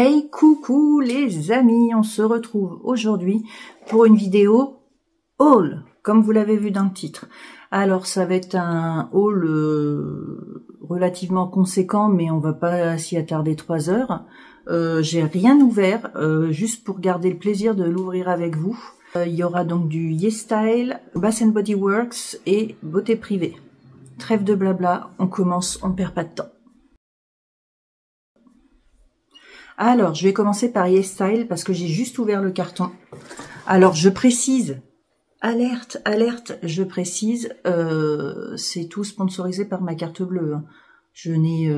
Hey coucou les amis, on se retrouve aujourd'hui pour une vidéo haul, comme vous l'avez vu dans le titre. Alors ça va être un haul relativement conséquent, mais on va pas s'y attarder 3 heures. J'ai rien ouvert, juste pour garder le plaisir de l'ouvrir avec vous. Il y aura donc du YesStyle, Bath & Body Works et Beauté Privée. Trêve de blabla, on commence, on ne perd pas de temps. Alors, je vais commencer par YesStyle parce que j'ai juste ouvert le carton. Alors, je précise, alerte, alerte, je précise, c'est tout sponsorisé par ma carte bleue. Hein. Je n'ai,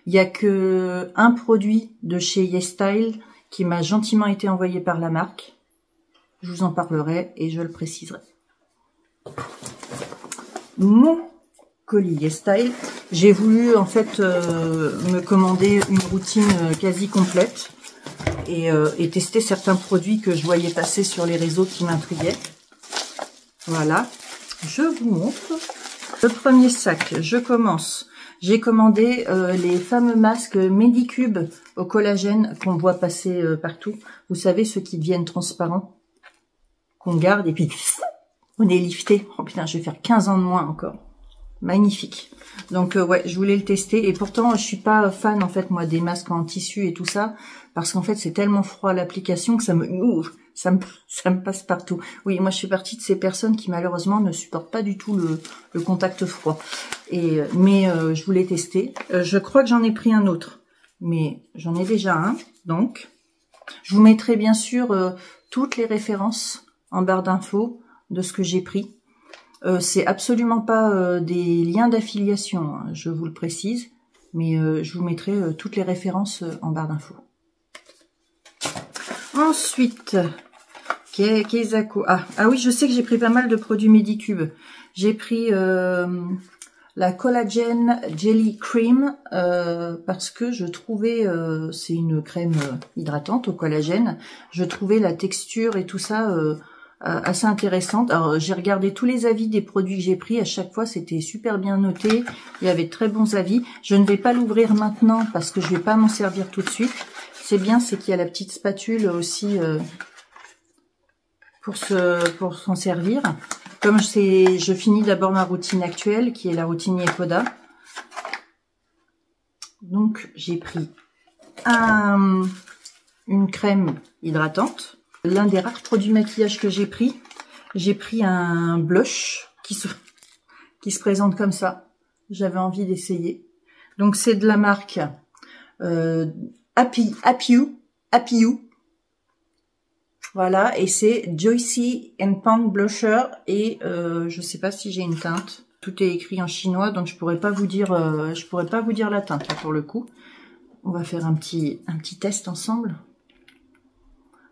il y a que un produit de chez YesStyle qui m'a gentiment été envoyé par la marque. Je vous en parlerai et je le préciserai. Mon colis YesStyle. J'ai voulu en fait me commander une routine quasi complète et tester certains produits que je voyais passer sur les réseaux qui m'intriguaient. Voilà, je vous montre. Le premier sac, je commence. J'ai commandé les fameux masques Medicube au collagène qu'on voit passer partout. Vous savez, ceux qui deviennent transparents, qu'on garde et puis on est lifté. Oh putain, je vais faire 15 ans de moins encore. Magnifique. Donc ouais, je voulais le tester et pourtant je suis pas fan en fait moi des masques en tissu et tout ça parce qu'en fait c'est tellement froid à l'application que ça me passe partout. Oui, moi je suis partie de ces personnes qui malheureusement ne supportent pas du tout le contact froid. Mais je voulais tester. Je crois que j'en ai pris un autre, mais j'en ai déjà un. Donc je vous mettrai bien sûr toutes les références en barre d'infos de ce que j'ai pris. C'est absolument pas des liens d'affiliation, hein, je vous le précise, mais je vous mettrai toutes les références en barre d'infos. Ensuite, Kezako. Ah oui, je sais que j'ai pris pas mal de produits Medicube. J'ai pris la Collagen Jelly Cream parce que je trouvais, c'est une crème hydratante au collagène, je trouvais la texture et tout ça assez intéressante. Alors j'ai regardé tous les avis des produits que j'ai pris, à chaque fois c'était super bien noté, il y avait de très bons avis. Je ne vais pas l'ouvrir maintenant parce que je vais pas m'en servir tout de suite. C'est bien, c'est qu'il y a la petite spatule aussi pour s'en servir. Comme je finis d'abord ma routine actuelle qui est la routine Yepoda. Donc j'ai pris une crème hydratante. L'un des rares produits maquillage que j'ai pris un blush qui se présente comme ça. J'avais envie d'essayer. Donc c'est de la marque Happy You. Voilà, et c'est Joycey and Pang Blusher et je sais pas si j'ai une teinte. Tout est écrit en chinois, donc je pourrais pas vous dire la teinte là pour le coup. On va faire un petit test ensemble.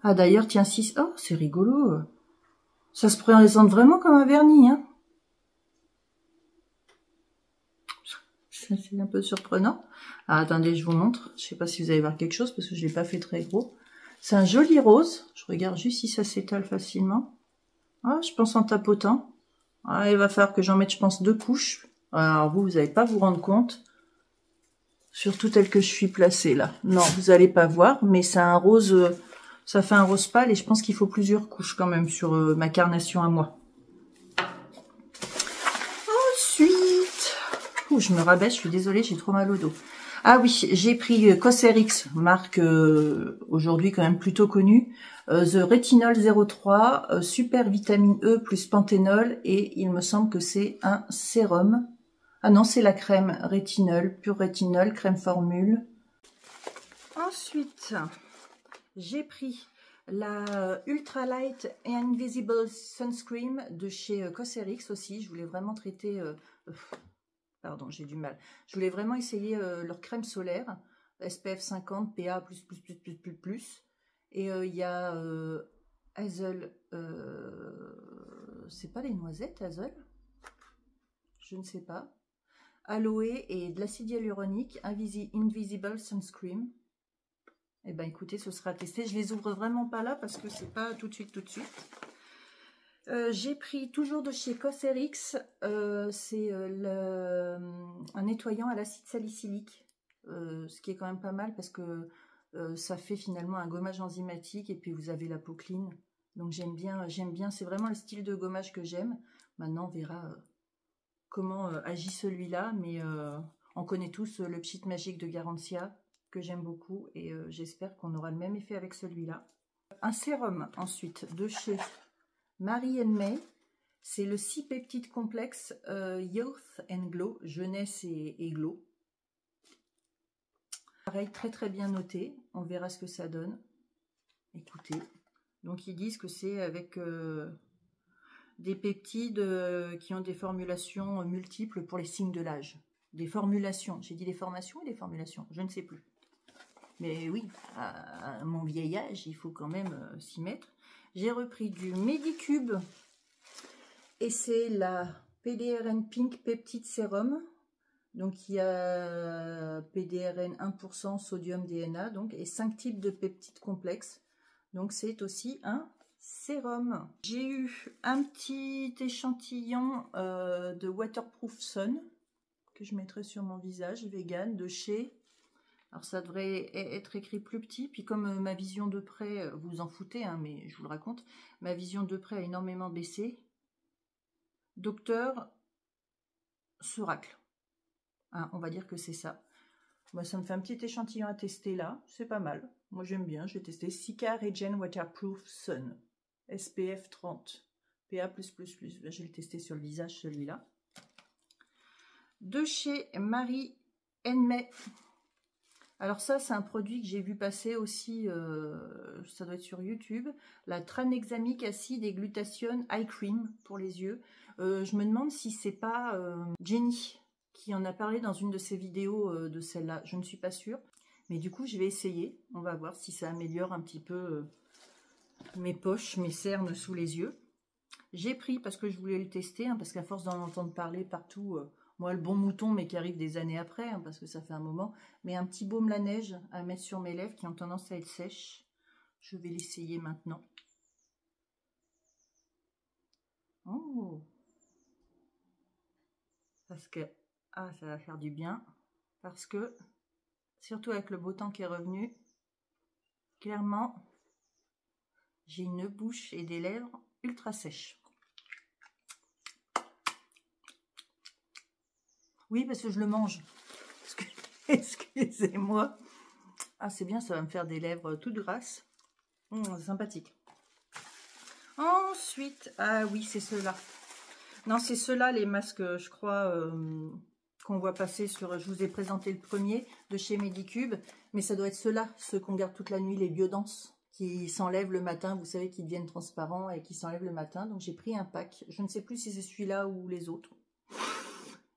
Ah d'ailleurs, tiens, oh, c'est rigolo. Ça se présente vraiment comme un vernis, hein. C'est un peu surprenant. Ah, attendez, je vous montre. Je sais pas si vous allez voir quelque chose parce que je l'ai pas fait très gros. C'est un joli rose. Je regarde juste si ça s'étale facilement. Ah, je pense en tapotant. Ah, il va falloir que j'en mette, je pense, 2 couches. Alors vous n'allez pas vous rendre compte. Surtout tel que je suis placée là. Non, vous allez pas voir, mais c'est un rose... Ça fait un rose pâle et je pense qu'il faut plusieurs couches quand même sur ma carnation à moi. Ensuite, je me rabaisse, je suis désolée, j'ai trop mal au dos. Ah oui, j'ai pris Cosrx, marque aujourd'hui quand même plutôt connue. The Retinol 03, Super Vitamine E plus Panthénol et il me semble que c'est un sérum. Ah non, c'est la crème rétinol, pure rétinol, crème formule. Ensuite... j'ai pris la Ultra Light Invisible Sunscreen de chez Cosrx aussi. Je voulais vraiment traiter... pardon, j'ai du mal. Je voulais vraiment essayer leur crème solaire. SPF 50, PA++++++. Et il y a Hazel... c'est pas les noisettes, Hazel? Je ne sais pas. Aloe et de l'acide hyaluronique Invisible Sunscreen. Eh ben écoutez, ce sera testé. Je les ouvre vraiment pas là parce que c'est pas tout de suite. J'ai pris toujours de chez Cosrx, c'est un nettoyant à l'acide salicylique, ce qui est quand même pas mal parce que ça fait finalement un gommage enzymatique et puis vous avez la peau clean. Donc j'aime bien, c'est vraiment le style de gommage que j'aime. Maintenant on verra comment agit celui-là, mais on connaît tous le pchit magique de Garantia que j'aime beaucoup et j'espère qu'on aura le même effet avec celui-là. Un sérum ensuite de chez Marie & May, c'est le 6 peptides complexe Youth and Glow, jeunesse et glow. Pareil, très très bien noté, on verra ce que ça donne. Écoutez, donc ils disent que c'est avec des peptides qui ont des formulations multiples pour les signes de l'âge. Des formulations, j'ai dit des formations ou des formulations, je ne sais plus. Mais oui, à mon vieil âge, il faut quand même s'y mettre. J'ai repris du Medicube et c'est la PDRN Pink Peptide Serum. Donc il y a PDRN 1%, sodium DNA, donc, et 5 types de peptides complexes. Donc c'est aussi un sérum. J'ai eu un petit échantillon de Waterproof Sun que je mettrai sur mon visage, vegan, de chez... Alors ça devrait être écrit plus petit, puis comme ma vision de près, vous vous en foutez, hein, mais je vous le raconte, ma vision de près a énormément baissé. Docteur Seracle. Hein, on va dire que c'est ça. Moi, ça me fait un petit échantillon à tester là, c'est pas mal. Moi j'aime bien, je vais tester Cica Regen Waterproof Sun, SPF 30, PA+++. Là, je vais le tester sur le visage, celui-là. De chez Marie & May. Alors ça, c'est un produit que j'ai vu passer aussi, ça doit être sur YouTube, la tranexamique acide et glutathione eye cream pour les yeux. Je me demande si c'est pas Jenny qui en a parlé dans une de ses vidéos de celle-là, je ne suis pas sûre. Mais du coup, je vais essayer, on va voir si ça améliore un petit peu mes poches, mes cernes sous les yeux. J'ai pris parce que je voulais le tester, hein, parce qu'à force d'en entendre parler partout... moi, le bon mouton, mais qui arrive des années après, hein, parce que ça fait un moment. Mais un petit baume la neige à mettre sur mes lèvres qui ont tendance à être sèches. Je vais l'essayer maintenant. Oh! Parce que, ah, ça va faire du bien. Parce que, surtout avec le beau temps qui est revenu, clairement, j'ai une bouche et des lèvres ultra sèches. Oui, parce que je le mange. Excusez-moi. Ah, c'est bien, ça va me faire des lèvres toutes grasses. Sympathique. Ensuite, ah oui, c'est ceux-là. Non, c'est ceux-là, les masques, je crois, qu'on voit passer sur... Je vous ai présenté le premier de chez Medicube. Mais ça doit être ceux-là, ceux qu'on garde toute la nuit, les biodenses, qui s'enlèvent le matin. Vous savez, qui deviennent transparents et qui s'enlèvent le matin. Donc, j'ai pris un pack. Je ne sais plus si c'est celui-là ou les autres.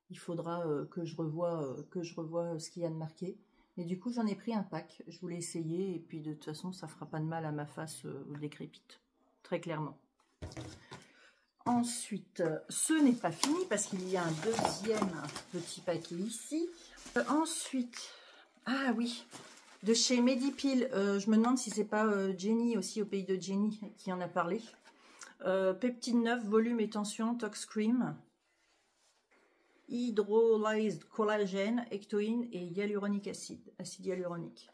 Il faudra que je revoie ce qu'il y a de marqué. Mais du coup, j'en ai pris un pack. Je voulais essayer. Et puis, de toute façon, ça ne fera pas de mal à ma face décrépite. Très clairement. Ensuite, ce n'est pas fini parce qu'il y a un deuxième petit paquet ici. Ensuite, ah oui, de chez Medipil. Je me demande si c'est pas Jenny aussi, au pays de Jenny, qui en a parlé. Peptide 9, volume et tension, Tox Cream. Hydrolyzed collagène, ectoïne et hyaluronique acide hyaluronique.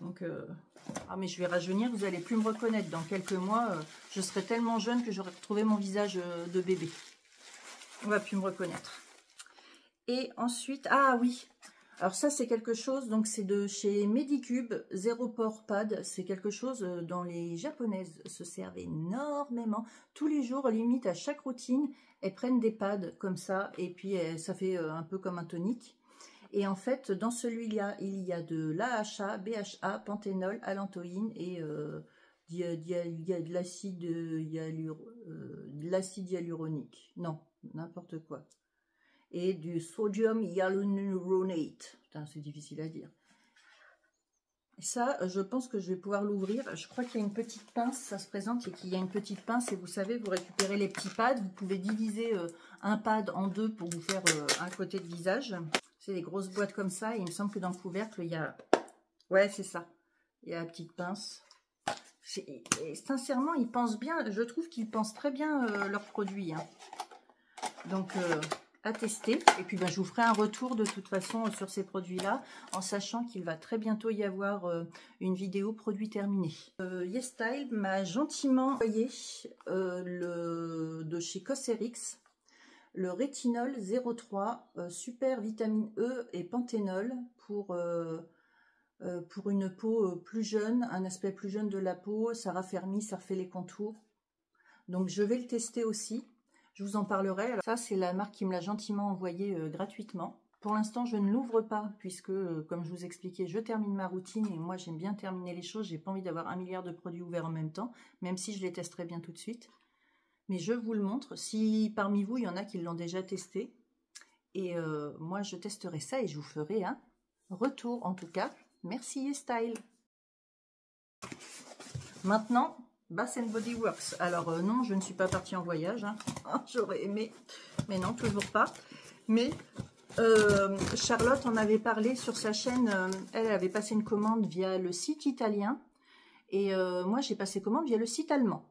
Donc, ah mais je vais rajeunir, vous allez plus me reconnaître. Dans quelques mois, je serai tellement jeune que j'aurai retrouvé mon visage de bébé. On va plus me reconnaître. Et ensuite, ah oui, alors ça c'est quelque chose, donc c'est de chez Medicube, Zero Pore Pad. C'est quelque chose dont les japonaises se servent énormément. Tous les jours, limite à chaque routine, elles prennent des pads comme ça, et puis ça fait un peu comme un tonique. Et en fait, dans celui-là, il y a de l'AHA, BHA, panthénol, allantoïne et de l'acide hyaluronique. Non, n'importe quoi. Et du sodium hyaluronate. Putain, c'est difficile à dire. Et ça, je pense que je vais pouvoir l'ouvrir. Je crois qu'il y a une petite pince, ça se présente, et qu'il y a une petite pince. Et vous savez, vous récupérez les petits pads. Vous pouvez diviser un pad en deux pour vous faire un côté de visage. C'est des grosses boîtes comme ça. Et il me semble que dans le couvercle, il y a... Ouais, c'est ça. Il y a la petite pince. Et sincèrement, ils pensent bien. Je trouve qu'ils pensent très bien leurs produits. Hein. Donc, à tester. Et puis, je vous ferai un retour de toute façon sur ces produits-là, en sachant qu'il va très bientôt y avoir une vidéo produit terminé. YesStyle m'a gentiment envoyé de chez Cosrx, le rétinol 03 super vitamine E et panthénol pour une peau plus jeune, un aspect plus jeune de la peau. Ça raffermit, ça refait les contours. Donc je vais le tester aussi. Je vous en parlerai. Alors, ça, c'est la marque qui me l'a gentiment envoyé gratuitement. Pour l'instant, je ne l'ouvre pas puisque, comme je vous expliquais, je termine ma routine et moi, j'aime bien terminer les choses. J'ai pas envie d'avoir 1 milliard de produits ouverts en même temps, même si je les testerai bien tout de suite. Mais je vous le montre. Si parmi vous, il y en a qui l'ont déjà testé. Et moi, je testerai ça et je vous ferai un retour. En tout cas, merci YesStyle. Maintenant, Bath & Body Works. Alors non, je ne suis pas partie en voyage. Hein. J'aurais aimé, mais non, toujours pas. Mais Charlotte en avait parlé sur sa chaîne. Elle avait passé une commande via le site italien. Et moi, j'ai passé commande via le site allemand.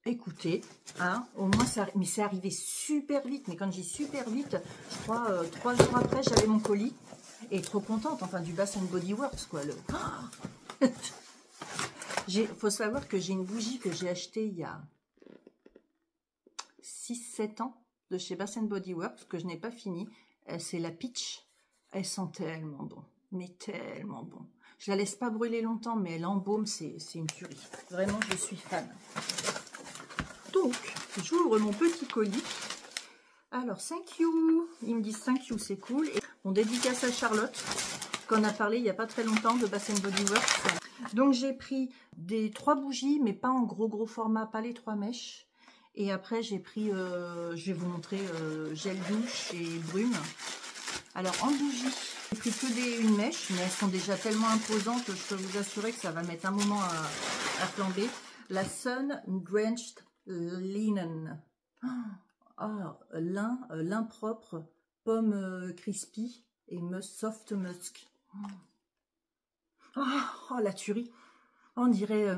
Écoutez, hein, au moins ça, mais c'est arrivé super vite. Mais quand j'ai super vite, je crois 3 jours après, j'avais mon colis. Et trop contente, enfin du Bath & Body Works, quoi. Faut savoir que j'ai une bougie que j'ai achetée il y a 6-7 ans de chez Bath & Body Works, que je n'ai pas fini. C'est la Peach. Elle sent tellement bon, mais tellement bon. Je la laisse pas brûler longtemps, mais elle embaume, c'est une tuerie. Vraiment, je suis fan. Donc, j'ouvre mon petit colis. Alors, thank you. Ils me disent thank you, c'est cool. Et on dédicace à Charlotte, qu'on a parlé il n'y a pas très longtemps de Bath & Body Works. Donc j'ai pris des 3 bougies, mais pas en gros format, pas les 3 mèches. Et après j'ai pris, je vais vous montrer, gel douche et brume. Alors en bougie, j'ai pris que une mèche, mais elles sont déjà tellement imposantes que je peux vous assurer que ça va mettre un moment à flamber. La Sun Drenched Linen. Lin propre, pomme crispy et soft musk. Oh, la tuerie. On dirait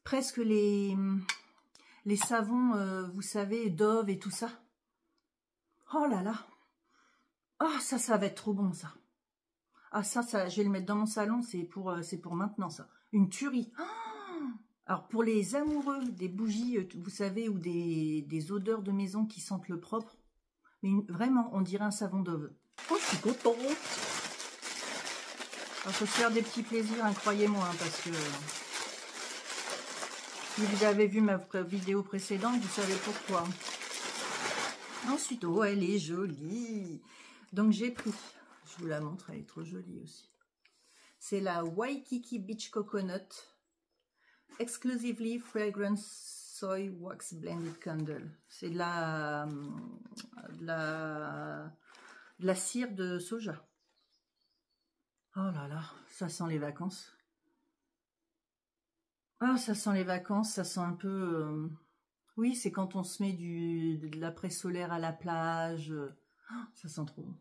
presque les savons, vous savez, Dove et tout ça. Oh là là. Ah, ça va être trop bon, ça. Ah, ça, je vais le mettre dans mon salon. C'est pour maintenant, ça. Une tuerie. Alors, pour les amoureux des bougies, vous savez, ou des odeurs de maison qui sentent le propre. Mais vraiment, on dirait un savon Dove. Oh, je suis contente. Il faut se faire des petits plaisirs, hein, croyez-moi, hein, parce que si vous avez vu ma vidéo précédente, vous savez pourquoi. Ensuite, oh, elle est jolie. Donc, j'ai pris, je vous la montre, elle est trop jolie aussi. C'est la Waikiki Beach Coconut Exclusively Fragrance Soy Wax Blended Candle. C'est de la cire de soja. Oh là là, ça sent les vacances. Ah, ça sent les vacances, ça sent un peu... Oui, c'est quand on se met de l'après-solaire à la plage. Ça sent trop bon.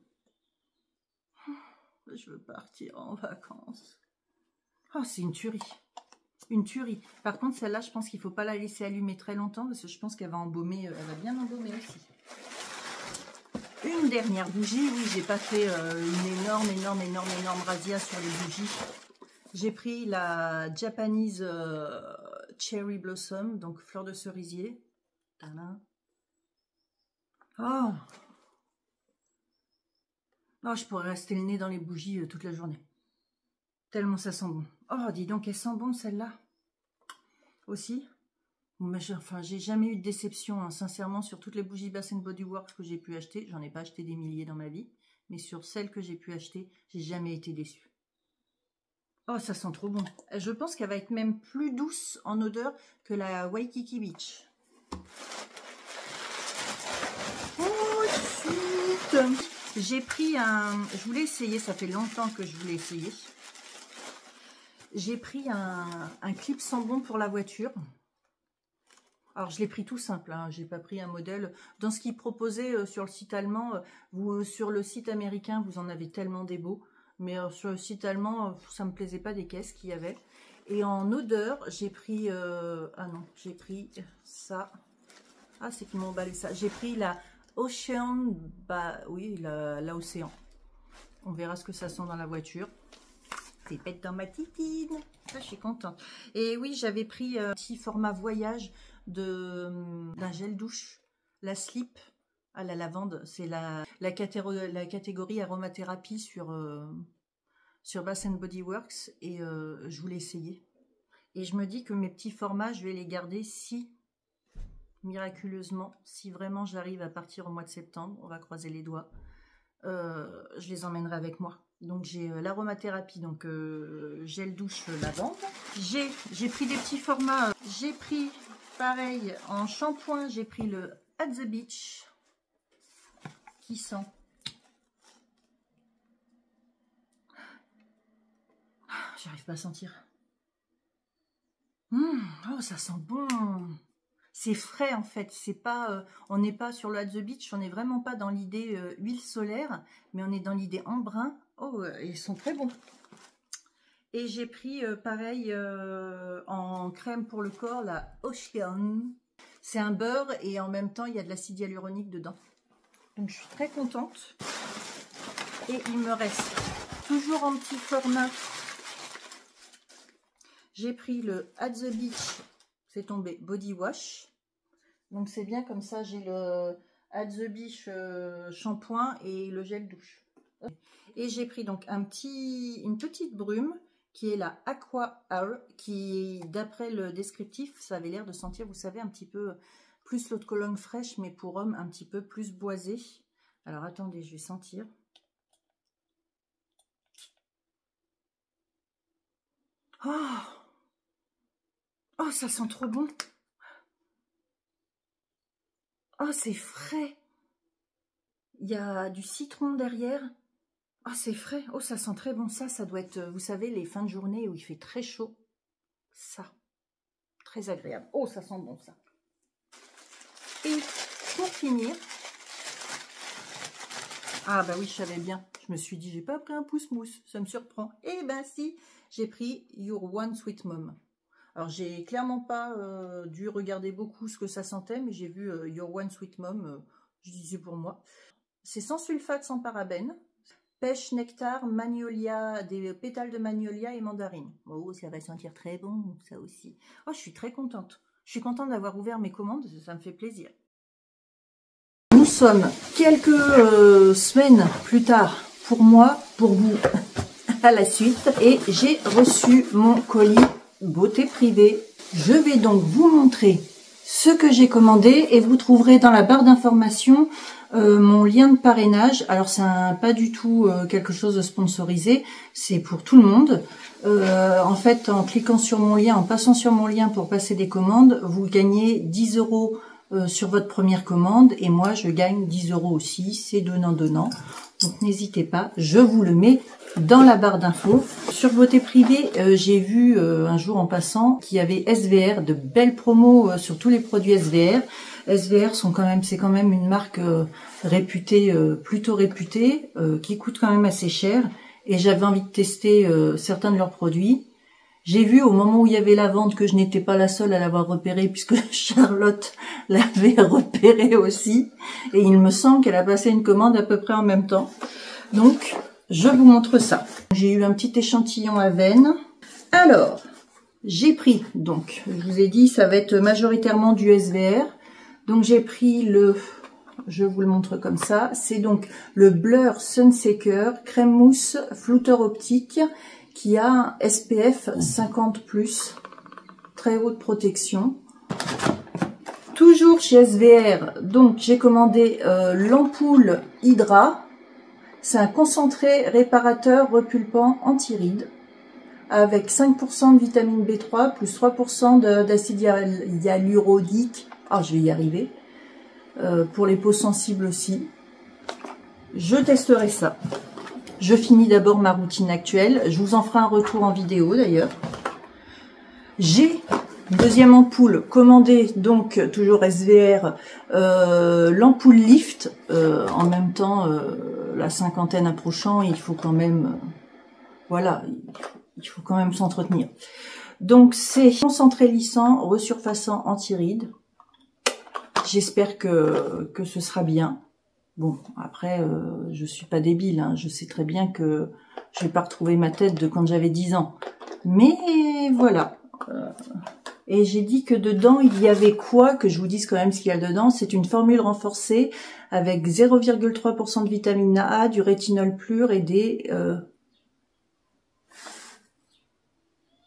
Je veux partir en vacances. Ah, c'est une tuerie. Une tuerie. Par contre, celle-là, je pense qu'il ne faut pas la laisser allumer très longtemps parce que je pense qu'elle va embaumer, elle va bien embaumer aussi. Une dernière bougie. Oui, j'ai pas fait une énorme razzia sur les bougies. J'ai pris la Japanese Cherry Blossom, donc fleur de cerisier. Oh, oh, je pourrais rester le nez dans les bougies toute la journée. Tellement ça sent bon. Oh, dis donc, elle sent bon celle-là. Aussi. Enfin, j'ai jamais eu de déception, hein, sincèrement, sur toutes les bougies Bath & Body Works que j'ai pu acheter. J'en ai pas acheté des milliers dans ma vie. Mais sur celles que j'ai pu acheter, j'ai jamais été déçue. Oh, ça sent trop bon. Je pense qu'elle va être même plus douce en odeur que la Waikiki Beach. Ensuite, j'ai pris un... Je voulais essayer, ça fait longtemps que je voulais essayer. J'ai pris un clip sambon pour la voiture. Alors, je l'ai pris tout simple, hein. J'ai pas pris un modèle. Dans ce qu'ils proposaient sur le site allemand, sur le site américain, vous en avez tellement des beaux. Mais sur le site allemand, ça me plaisait pas des caisses qu'il y avait. Et en odeur, j'ai pris... ah non, j'ai pris ça. Ah, c'est qu'ils m'ont emballé ça. J'ai pris la Ocean, bah oui, l'océan. On verra ce que ça sent dans la voiture. C'est pète dans ma titine. Ça, je suis contente. Et oui, j'avais pris un petit format voyage d'un gel douche. La Slip à la lavande. C'est la catégorie aromathérapie sur Bath Body Works. Et je voulais essayer. Et je me dis que mes petits formats, je vais les garder si, miraculeusement, si vraiment j'arrive à partir au mois de septembre, on va croiser les doigts, je les emmènerai avec moi. Donc j'ai l'aromathérapie, donc gel douche lavande. J'ai pris des petits formats. J'ai pris, pareil, en shampoing, j'ai pris le At the Beach, qui sent. J'arrive pas à sentir. Oh, ça sent bon. C'est frais en fait. C'est pas, on n'est pas sur le At the Beach. On n'est vraiment pas dans l'idée huile solaire, mais on est dans l'idée embrun. Oh, ils sont très bons. Et j'ai pris pareil en crème pour le corps la Ocean. C'est un beurre et en même temps il y a de l'acide hyaluronique dedans. Donc je suis très contente. Et il me reste toujours en petit format. J'ai pris le At the Beach, c'est tombé, Body Wash. Donc c'est bien comme ça, j'ai le At the Beach shampoing et le gel douche. Et j'ai pris donc une petite brume qui est la Aqua Air, qui d'après le descriptif, ça avait l'air de sentir, vous savez, un petit peu plus l'eau de Cologne fraîche, mais pour homme un petit peu plus boisé. Alors attendez, je vais sentir. Oh, ça sent trop bon. Oh, c'est frais. Il y a du citron derrière. Ah, c'est frais. Oh, ça sent très bon. Ça doit être, vous savez, les fins de journée où il fait très chaud. Ça, très agréable. Oh, ça sent bon, ça. Et pour finir, ah bah oui, je savais bien. Je me suis dit, j'ai pas pris un pouce-mousse. Ça me surprend. Eh ben si, j'ai pris Your One Sweet Mom. Alors, j'ai clairement pas dû regarder beaucoup ce que ça sentait, mais j'ai vu Your One Sweet Mom, je disais pour moi. C'est sans sulfate, sans parabènes. Pêche, nectar, magnolia, des pétales de magnolia et mandarine. Oh, ça va sentir très bon, ça aussi. Oh, je suis très contente. Je suis contente d'avoir ouvert mes commandes, ça me fait plaisir. Nous sommes quelques semaines plus tard, pour moi, pour vous, à la suite. Et j'ai reçu mon colis beauté privée. Je vais donc vous montrer ce que j'ai commandé et vous trouverez dans la barre d'information mon lien de parrainage. Alors c'est pas du tout quelque chose de sponsorisé, c'est pour tout le monde. En fait, en cliquant sur mon lien, en passant sur mon lien pour passer des commandes, vous gagnez 10 € sur votre première commande et moi je gagne 10 € aussi, c'est donnant-donnant. Donc n'hésitez pas, je vous le mets dans la barre d'infos. Sur Beauté Privée, j'ai vu un jour en passant qu'il y avait SVR, de belles promos sur tous les produits SVR. SVR c'est quand même une marque réputée, plutôt réputée, qui coûte quand même assez cher. Et j'avais envie de tester certains de leurs produits. J'ai vu au moment où il y avait la vente que je n'étais pas la seule à l'avoir repéré, puisque Charlotte l'avait repéré aussi. Et il me semble qu'elle a passé une commande à peu près en même temps. Donc, je vous montre ça. J'ai eu un petit échantillon à veine. Alors, j'ai pris, donc, je vous ai dit, ça va être majoritairement du SVR. Donc, j'ai pris je vous le montre comme ça. C'est donc le Blur Sun Seeker crème mousse flouteur optique qui a un SPF 50+, très haute protection. Toujours chez SVR, donc j'ai commandé l'ampoule Hydra. C'est un concentré réparateur repulpant anti-rides avec 5% de vitamine B3 plus 3% d'acide hyaluronique. Ah, je vais y arriver. Pour les peaux sensibles aussi. Je testerai ça. Je finis d'abord ma routine actuelle. Je vous en ferai un retour en vidéo d'ailleurs. J'ai une deuxième ampoule commandée, donc toujours SVR, l'ampoule Lift. En même temps, la cinquantaine approchant, il faut quand même, voilà, il faut quand même s'entretenir. Donc c'est concentré lissant, resurfaçant anti-rides. J'espère que ce sera bien. Bon, après, je suis pas débile, hein, je sais très bien que je vais pas retrouver ma tête de quand j'avais 10 ans. Mais voilà. Et j'ai dit que dedans, il y avait quoi? Que je vous dise quand même ce qu'il y a dedans. C'est une formule renforcée avec 0,3% de vitamine A, du rétinol pur et des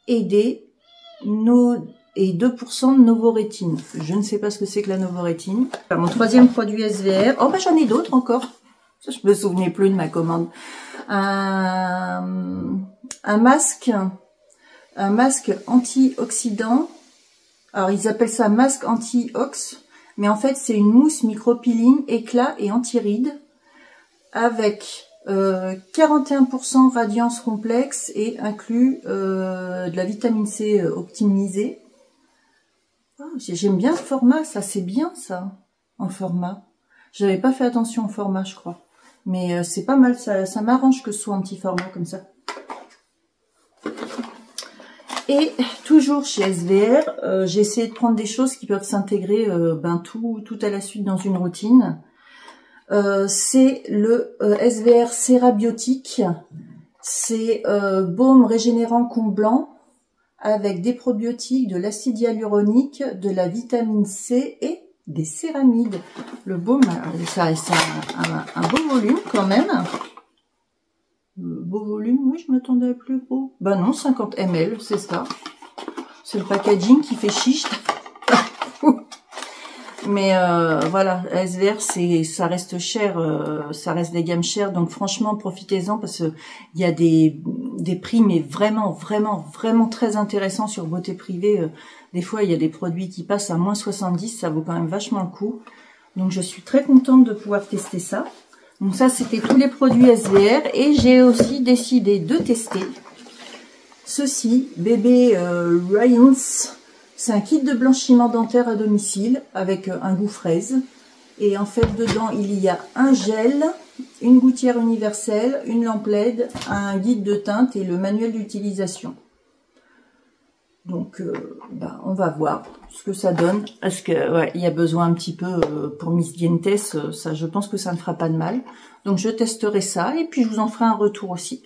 2% de novorétine. Je ne sais pas ce que c'est que la novorétine. Mon troisième produit SVR. Oh, bah j'en ai d'autres encore. Je me souvenais plus de ma commande. Un masque antioxydant. Alors, ils appellent ça masque anti-ox. Mais en fait, c'est une mousse micro-peeling, éclat et anti-rides. Avec 41% radiance complexe et inclus de la vitamine C optimisée. Oh, j'aime bien le format, ça c'est bien ça, en format. J'avais pas fait attention au format, je crois. Mais c'est pas mal, ça m'arrange que ce soit un petit format comme ça. Et toujours chez SVR, j'ai essayé de prendre des choses qui peuvent s'intégrer tout à la suite dans une routine. C'est le SVR Cérabiotique. C'est baume régénérant comblant avec des probiotiques, de l'acide hyaluronique, de la vitamine C et des céramides. Le baume, ça reste un beau volume quand même. Beau volume, oui, je m'attendais à plus gros. Ben non, 50 ml, c'est ça. C'est le packaging qui fait chiche. Mais voilà, SVR, ça reste cher, ça reste des gammes chères. Donc franchement, profitez-en parce que il y a des prix, mais vraiment très intéressants sur Beauté Privée. Des fois, il y a des produits qui passent à moins 70, ça vaut quand même vachement le coup. Donc je suis très contente de pouvoir tester ça. Donc ça, c'était tous les produits SVR. Et j'ai aussi décidé de tester ceci, bébé Ryans. C'est un kit de blanchiment dentaire à domicile avec un goût fraise. Et en fait, dedans, il y a un gel, une gouttière universelle, une lampe LED, un guide de teinte et le manuel d'utilisation. Donc, on va voir ce que ça donne. Parce que ouais, il y a besoin un petit peu pour Miss Dientes, ça, je pense que ça ne fera pas de mal. Donc, je testerai ça et puis je vous en ferai un retour aussi.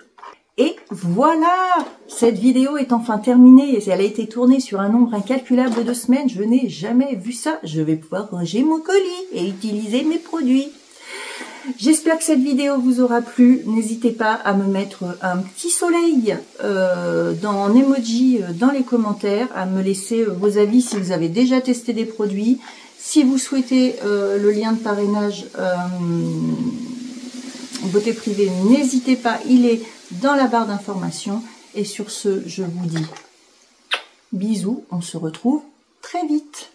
Et voilà, cette vidéo est enfin terminée. Elle a été tournée sur un nombre incalculable de semaines. Je n'ai jamais vu ça. Je vais pouvoir ranger mon colis et utiliser mes produits. J'espère que cette vidéo vous aura plu. N'hésitez pas à me mettre un petit soleil en emoji dans les commentaires, à me laisser vos avis si vous avez déjà testé des produits. Si vous souhaitez le lien de parrainage Beauté Privée, n'hésitez pas, il est dans la barre d'information. Et sur ce, je vous dis bisous, on se retrouve très vite.